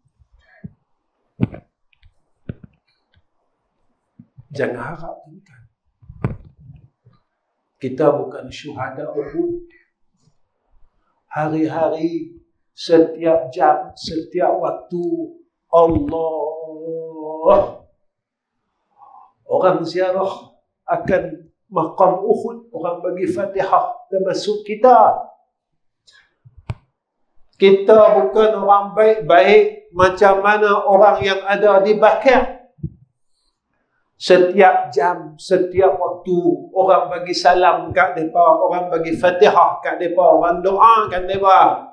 A: Jangan harap, tuan-tuan. Kita bukan syuhada Uhud. Hari-hari, setiap jam, setiap waktu, Allah. Orang ziarah akan maqam Uhud, orang bagi Fatihah dan masuk kita. Kita bukan orang baik-baik macam mana orang yang ada di Baqi'. Setiap jam, setiap waktu, orang bagi salam kat mereka, orang bagi Fatihah kat mereka, orang doa kat mereka.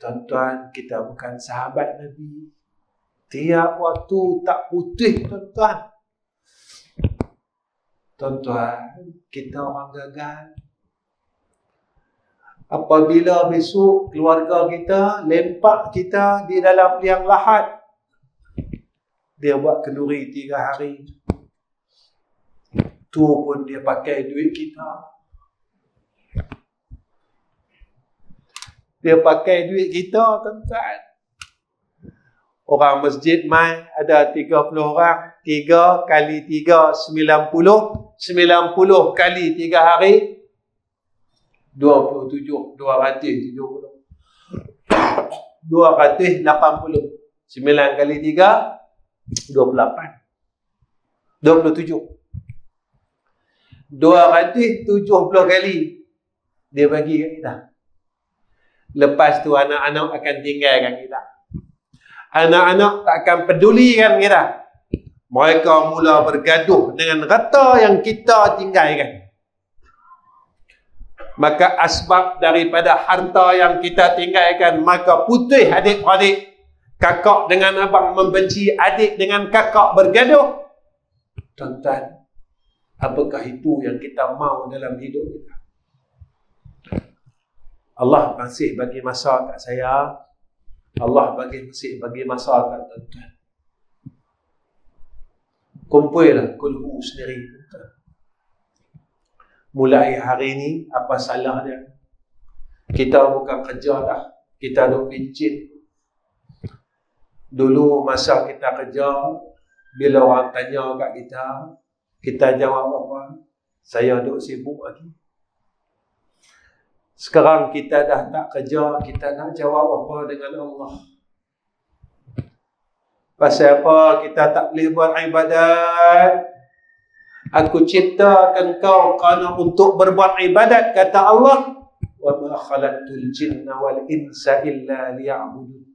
A: Tuan-tuan, kita bukan sahabat Nabi. Tiap waktu tak putih, tuan-tuan. Tuan-tuan, kita orang gagal. Apabila besok keluarga kita lempak kita di dalam liang lahat, dia buat kenduri 3 hari. Tu pun dia pakai duit kita. Dia pakai duit kita, tuan-tuan. Orang masjid mai ada 30 orang. 3 kali 3, 90. 90 kali 3 hari, 27. 270. 280. 9 kali 3, 28. 27. 270 kali dia bagi kat kita. Lepas tu anak-anak akan tinggalkan kita. Anak-anak tak akan pedulikan kita. Mereka mula bergaduh dengan harta yang kita tinggalkan. Maka asbab daripada harta yang kita tinggalkan, maka putih adik-adik. Kakak dengan abang membenci, adik dengan kakak bergaduh. Tuan-tuan, apakah itu yang kita mahu dalam hidup kita? Allah masih bagi masa kat saya. Allah masih bagi masa kat tuan-tuan. Kumpullah kulhu sendiri, tuan-tuan. Mulai hari ini, apa salah dia? Kita bukan kerja dah. Kita duk pincin. Dulu masa kita kerja, bila orang tanya kat kita jawab apa? Saya duk sibuk lagi. Sekarang kita dah tak kerja, kita nak jawab apa dengan Allah? Pasal apa kita tak boleh buat ibadat? Aku ciptakan kau kerana untuk berbuat ibadat, kata Allah. Wa ma khalaqtul jinna wal insa illa liya'budun.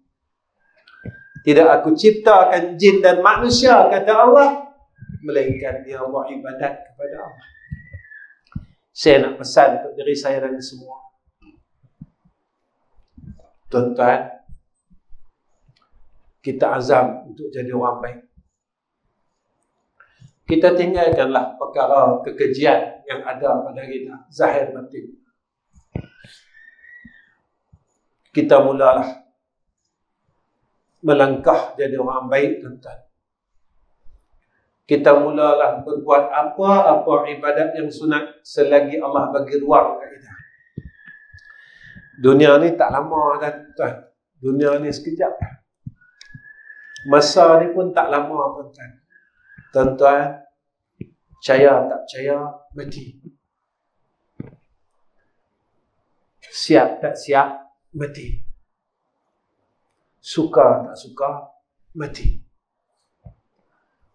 A: Tidak aku ciptakan jin dan manusia, kata Allah, melainkan dia buat ibadat kepada Allah. Saya nak pesan untuk diri saya dan semua. Tuan-tuan, kita azam untuk jadi orang baik. Kita tinggalkanlah perkara kekejian yang ada pada kita, zahir batin. Kita mulalah melangkah jadi orang baik, tuan-tuan. Kita mulalah berbuat apa-apa ibadat yang sunat selagi Allah bagi ruang kat kita. Dunia ni tak lama dah, tuan. Dunia ni sekejap. Masa ni pun tak lama, tuan. Tuan-tuan, percaya tak percaya, mati. Siap tak siap, mati. Suka tak suka, mati.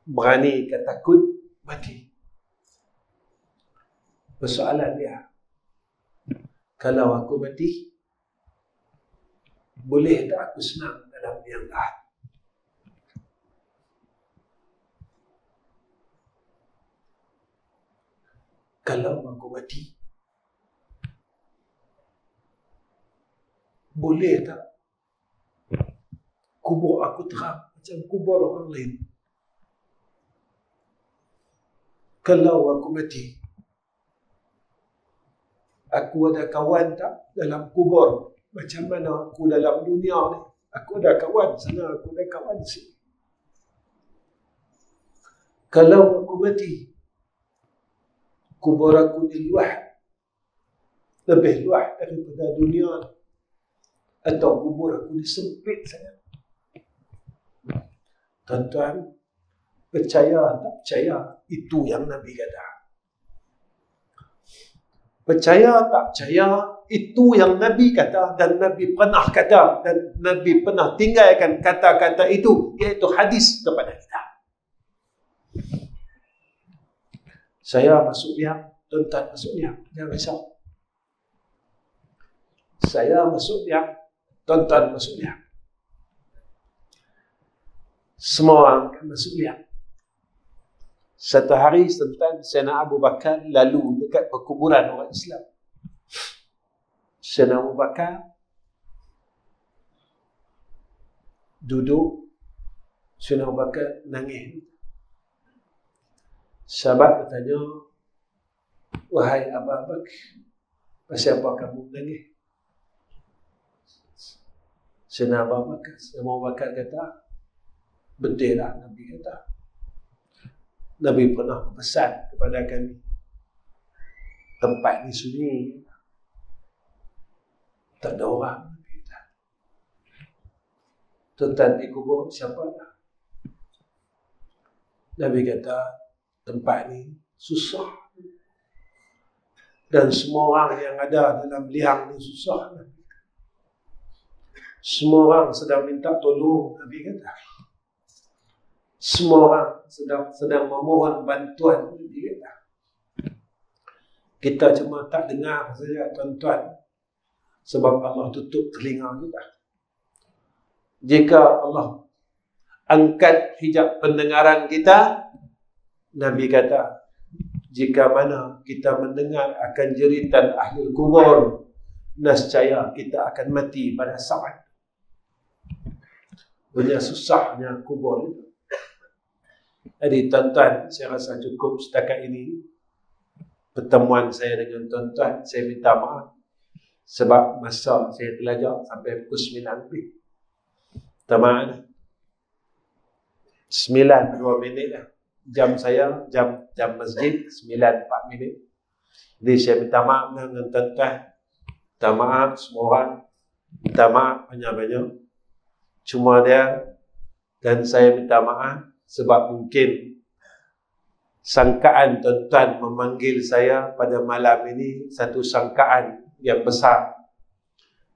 A: Berani ke takut, mati. Persoalan dia, kalau aku mati, boleh tak aku senang dalam liang lahat? Kalau aku mati, boleh tak kubur aku terang macam kubur orang lain? Kalau aku mati, aku ada kawan tak dalam kubur? Macam mana aku dalam dunia ni? Aku ada kawan sana, aku ada kawan sini. Kalau aku mati, kubur aku di luar, lebih luar daripada dunia, atau kubur aku disempit saja. Tuan-tuan, percaya tak percaya, itu yang Nabi kata. Percaya tak percaya, itu yang Nabi kata, dan Nabi pernah kata, dan Nabi pernah tinggalkan kata-kata itu, iaitu hadis kepada kita. Saya masuk liang, tuan-tuan masuk liang, jangan risau. Saya masuk liang, tuan-tuan masuk liang. Semua orang akan masuk liang. Satu hari, tuan-tuan, Sayyidina Abu Bakar lalu dekat perkuburan orang Islam. Sayyidina Abu Bakar duduk Sayyidina Abu Bakar nangis. Sahabat bertanya, wahai Abu Bakar, pasal apa kamu menangis? Sayyidina Abu Bakar kata, betul lah Nabi kata. Nabi pernah pesan kepada kami, tempat ni sunyi, tak ada orang. Nabi kata, tuan dikubur siapa lah? Nabi kata, tempat ni susah. Dan semua orang yang ada dalam liang ni susah. Semua orang sedang minta tolong, Nabi kata. Semua orang sedang memohon bantuan, Nabi kata. Kita cuma tak dengar saja, tuan-tuan, sebab Allah tutup telinga kita. Jika Allah angkat hijab pendengaran kita, Nabi kata, jika mana kita mendengar akan jeritan ahli kubur, nescaya kita akan mati pada saat. Punya susahnya kubur itu. Jadi tuan-tuan, saya rasa cukup setakat ini pertemuan saya dengan tuan-tuan. Saya minta maaf sebab masa saya belajar sampai pukul 9 lebih. Minta maaf. 9:02 minit lah. Jam saya, jam masjid 9:04 minit. Jadi saya minta maaf dengan tuan-tuan. Minta maaf semua orang. Minta maaf banyak-banyak. Cuma dia dan saya minta maaf sebab mungkin sangkaan tuan-tuan memanggil saya pada malam ini satu sangkaan yang besar.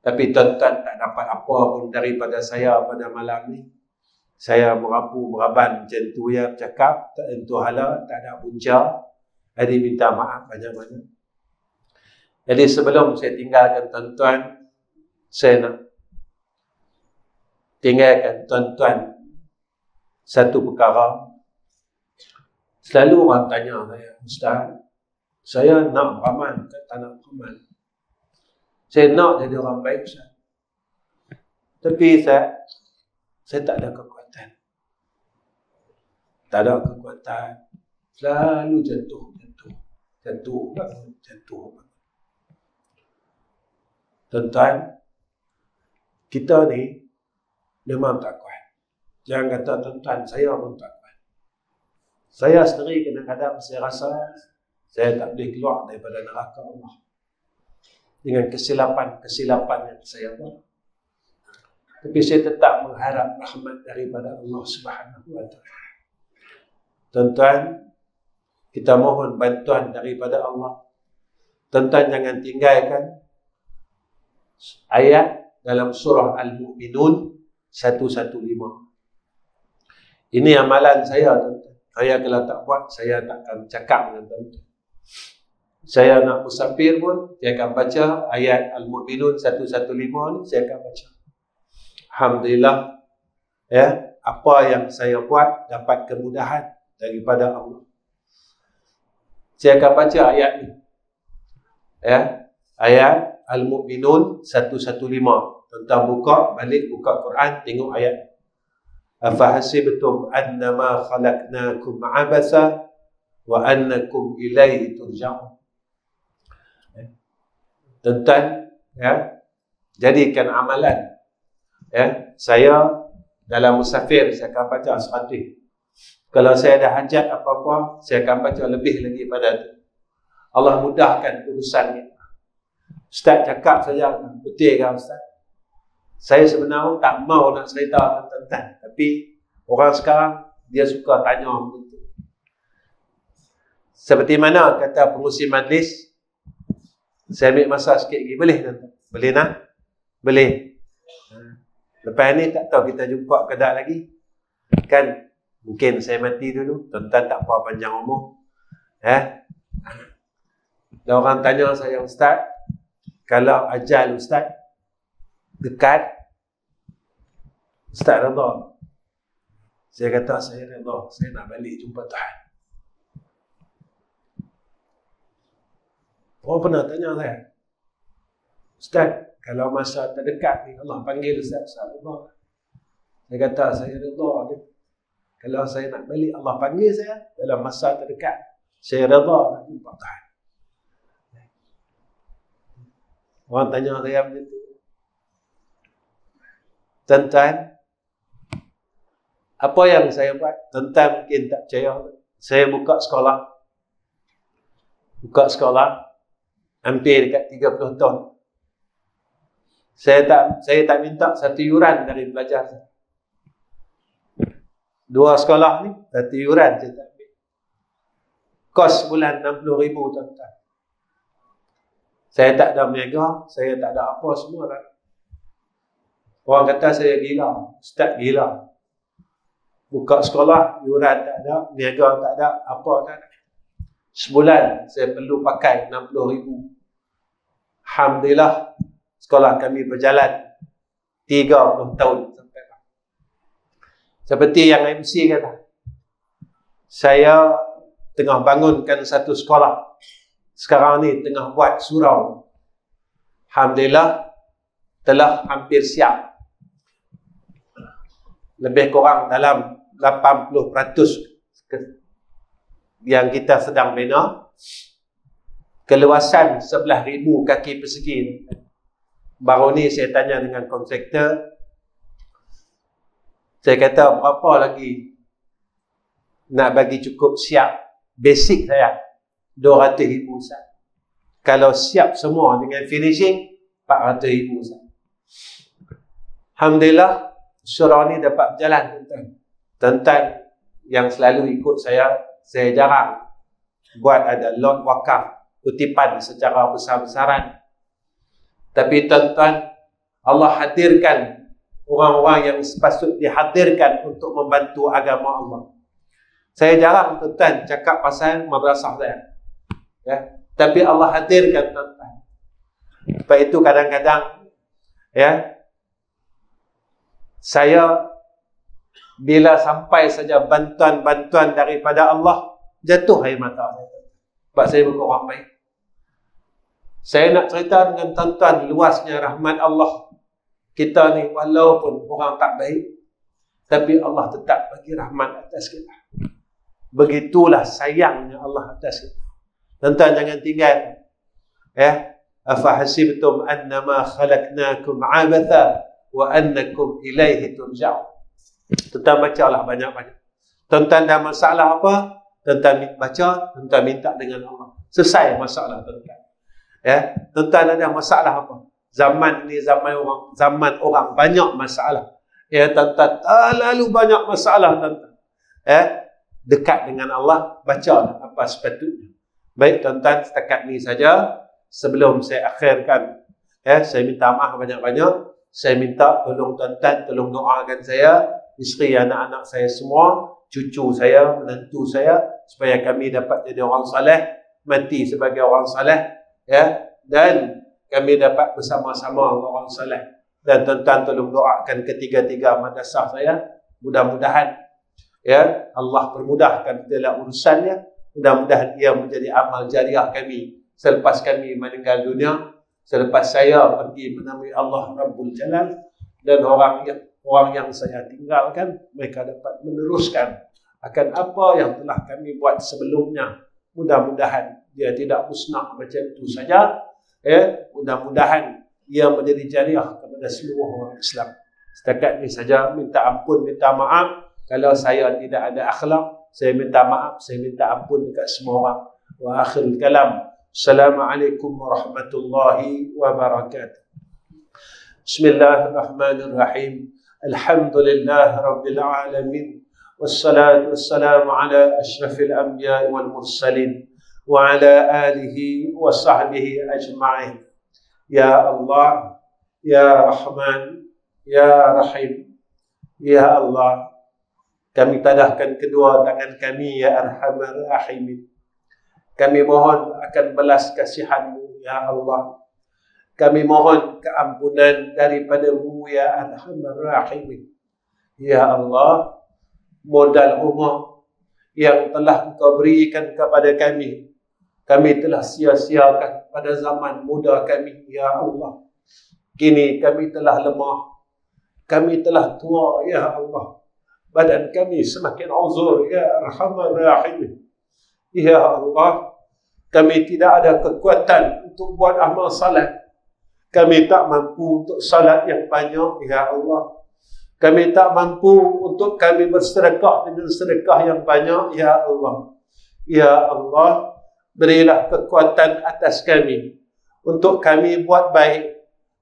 A: Tapi tuan-tuan tak dapat apa pun daripada saya pada malam ini. Saya meraban macam tu ya, bercakap, tak tentu hala, tak ada punca. Jadi minta maaf banyak-banyak. Jadi sebelum saya tinggalkan tuan-tuan, saya nak tinggalkan tuan-tuan satu perkara. Selalu orang tanya saya, Ustaz, saya nak beramal, tak nak beramal. Saya nak jadi orang baik, Ustaz. Tapi saya tak ada kekuatan. Tak ada kekuatan. Selalu jatuh. Tuan-tuan, kita ni memang tak kuat. Jangan kata tuan-tuan, saya pun tak kuat. Saya sendiri kadang-kadang saya rasa saya tak boleh keluar daripada neraka Allah. Dengan kesilapan yang saya buat. Tapi saya tetap mengharap rahmat daripada Allah Subhanahu wa Ta'ala. Tuan-tuan, kita mohon bantuan daripada Allah. Tuan-tuan jangan tinggalkan ayat dalam surah Al-Mu'minun 115. Ini amalan saya, tuan-tuan. Saya kalau tak buat, saya tak akan cakap dengan tuan-tuan. Saya nak musafir pun, saya akan baca ayat Al-Mu'minun 115 ni, saya akan baca. Alhamdulillah, ya, apa yang saya buat dapat kemudahan daripada Allah. Saya akan baca ayat ni. Ya, ayat Al-Mu'minun 115. Tuan-tuan buka Quran, tengok ayat. Afahasibtum annama khalaqnakum abasa wa annakum ilaihi turja'un. Tuan-tuan, ya, jadikan amalan. Ya, saya dalam musafir saya akan baca 100. Kalau saya ada hajat apa-apa, saya akan baca lebih lagi pada itu. Allah mudahkan urusannya. Ustaz cakap saja, betul kan Ustaz? Saya sebenarnya tak mau nak cerita tentang, tapi orang sekarang dia suka tanya begitu. Seperti mana kata pengurusi majlis, saya ambil masa sikit lagi, boleh tuan-tuan? Boleh nak? Boleh. Lepas ni tak tahu kita jumpa ke tak lagi. Kan mungkin saya mati dulu, tuan-tuan tak apa panjang umur. Dan orang tanya saya, Ustaz, kalau ajal Ustaz dekat, Ustaz redha? Saya kata saya redha, saya nak balik jumpa Tuhan. Orang pernah tanya saya, Ustaz, kalau masa terdekat ni Allah panggil Ustaz redha? Saya kata saya redha dia. Kalau saya nak balik, Allah panggil saya dalam masa terdekat, saya redha nak jumpa Tuhan. Orang tanya saya macam tu. Tuan-tuan, apa yang saya buat? Tuan-tuan mungkin tak percaya. Saya buka sekolah hampir dekat 30 tahun. Saya tak minta satu yuran dari pelajar saya. 2 sekolah ni satu yuran saya tak ambil. Kos bulan 60,000 tuan-tuan. Saya tak ada mega, saya tak ada apa semua lah. Orang kata saya gila, ustaz gila. Buka sekolah, yuran tak ada, niaga tak ada, apa tak ada. Sebulan saya perlu pakai 60,000. Alhamdulillah, sekolah kami berjalan 30 tahun sampai lah. Seperti yang MC kata, saya tengah bangunkan satu sekolah. Sekarang ni tengah buat surau. Alhamdulillah, telah hampir siap. Lebih kurang dalam 80% yang kita sedang bina. Keluasan 11,000 kaki persegi. Baru ni saya tanya dengan kontraktor. Saya kata, berapa lagi nak bagi cukup siap basic saya? 200,000 sat. Kalau siap semua dengan finishing, 400,000 sat. Alhamdulillah, surau ni dapat berjalan, tuan-tuan. Tuan-tuan yang selalu ikut saya jarang buat ada lot wakaf, kutipan secara besar-besaran. Tapi tuan-tuan, Allah hadirkan orang-orang yang sepatut dihadirkan untuk membantu agama Allah. Saya jarang, tuan-tuan, cakap pasal madrasah saya. Ya, tapi Allah hadirkan, tuan-tuan. Sebab itu kadang-kadang, ya, saya bila sampai saja bantuan-bantuan daripada Allah, jatuh air mata saya. Sebab saya bukan orang baik. Saya nak cerita dengan tuan-tuan luasnya rahmat Allah. Kita ni walaupun orang tak baik, tapi Allah tetap bagi rahmat atas kita. Begitulah sayangnya Allah atas kita. Tuan-tuan jangan tinggal. Ya, afa hasibtum annama khalaqnakum abatha wa annakum ilaihi turja'un. Tuan-tuan bacalah banyak-banyak. Tuan-tuan dah masalah apa? Tuan-tuan baca, tuan-tuan minta dengan Allah. Selesai masalah tuan-tuan. Ya, tuan-tuan ada masalah apa? Zaman ni zaman orang banyak masalah. Ya, tuan-tuan terlalu banyak masalah, tuan-tuan. Ya, dekat dengan Allah, bacalah apa sepatutnya. Baik tuan-tuan, setakat ni saja. Sebelum saya akhirkan, ya, saya minta maaf banyak-banyak. Saya minta tolong tuan-tuan, tolong doakan saya, isteri, anak-anak saya semua, cucu saya, menantu saya, supaya kami dapat jadi orang saleh, mati sebagai orang saleh, ya, dan kami dapat bersama-sama orang saleh. Dan tuan-tuan tolong doakan ketiga-tiga madrasah saya, mudah-mudahan, ya, Allah permudahkan segala urusannya. Mudah-mudahan ia menjadi amal jariah kami selepas kami meninggal dunia, selepas saya pergi menemui Allah Rabbul Jalal, dan orang yang saya tinggalkan, mereka dapat meneruskan akan apa yang telah kami buat sebelumnya. Mudah-mudahan dia tidak musnah macam itu saja. Ya, mudah-mudahan ia menjadi jariah kepada seluruh orang Islam. Setakat ini saja, minta ampun, minta maaf kalau saya tidak ada akhlak. Saya minta maaf, saya minta ampun dekat semua orang. Wa akhirul kalam. Assalamualaikum warahmatullahi wabarakatuh. Bismillahirrahmanirrahim. Alhamdulillah rabbil alamin. Wassalatu wassalamu ala ashrafil anbiya wal mursalin wa ala alihi wa sahbihi ajma'in. Ya Allah, Ya Rahman, Ya Rahim, Ya Allah, kami tadahkan kedua tangan kami, Ya Arhamar Rahimin. Kami mohon akan belas kasihan-Mu, Ya Allah. Kami mohon keampunan daripada-Mu, Ya Arhamar Rahimin. Ya Allah, modal umur yang telah Engkau berikan kepada kami telah sia-siakan pada zaman muda kami, Ya Allah. Kini kami telah lemah, kami telah tua, Ya Allah. badan kami semakin uzur, ya Arhamar Rahimin. Ya Allah, kami tidak ada kekuatan untuk buat amal salat. Kami tak mampu untuk salat yang banyak, ya Allah. Kami tak mampu untuk kami bersedekah dengan sedekah yang banyak, ya Allah. Ya Allah, berilah kekuatan atas kami untuk kami buat baik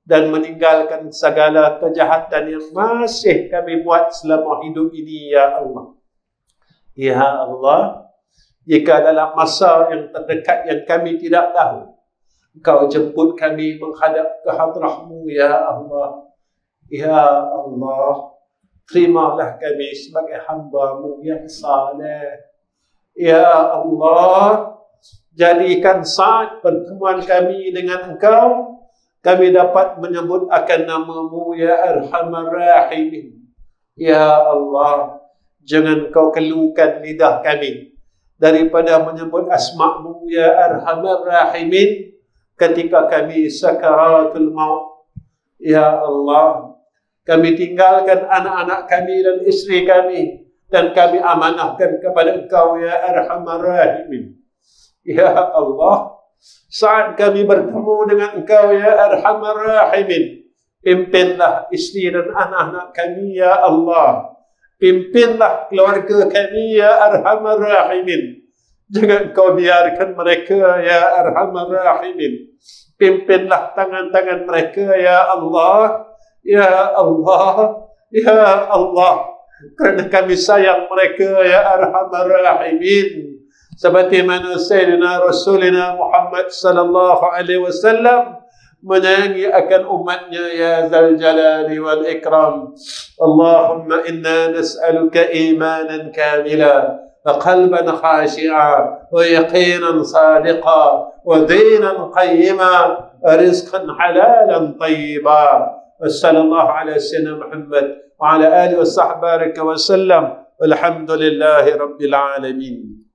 A: dan meninggalkan segala kejahatan yang masih kami buat selama hidup ini, ya Allah. Ya Allah, jika dalam masa yang terdekat yang kami tidak tahu, Engkau jemput kami menghadap ke hadrah-Mu, ya Allah. Ya Allah, terimalah kami sebagai hamba-Mu yang saleh. Ya Allah, jadikan saat pertemuan kami dengan Engkau, kami dapat menyebut akan nama-Mu, ya Arhamar Rahimin. Ya Allah, jangan Kau keluhkan lidah kami daripada menyebut asma-Mu, ya Arhamar Rahimin, ketika kami sakaratul maut. Ya Allah, kami tinggalkan anak-anak kami dan isteri kami, dan kami amanahkan kepada Engkau, ya Arhamar Rahimin. Ya Allah, saat kami bertemu dengan Engkau, ya Arhamar Rahimin, pimpinlah isteri dan anak-anak kami, ya Allah. Pimpinlah keluarga kami, ya Arhamar Rahimin. Jangan Kau biarkan mereka, ya Arhamar Rahimin. Pimpinlah tangan-tangan mereka, ya Allah. Ya Allah, ya Allah, kerana kami sayang mereka, ya Arhamar Rahimin. Seperti mana Sayyidina Rasulina Muhammad sallallahu alaihi wasallam menyayangi akan umatnya, ya Zal Jalali wal Ikram. Allahumma inna nas'aluka imanan kamila, قلبا خاشعا ويقينا صادقا ودينا قيما ورزقا حلالا طيبا. وصلى الله على سيدنا محمد وعلى آله وصحبه وسلم والحمد لله رب العالمين.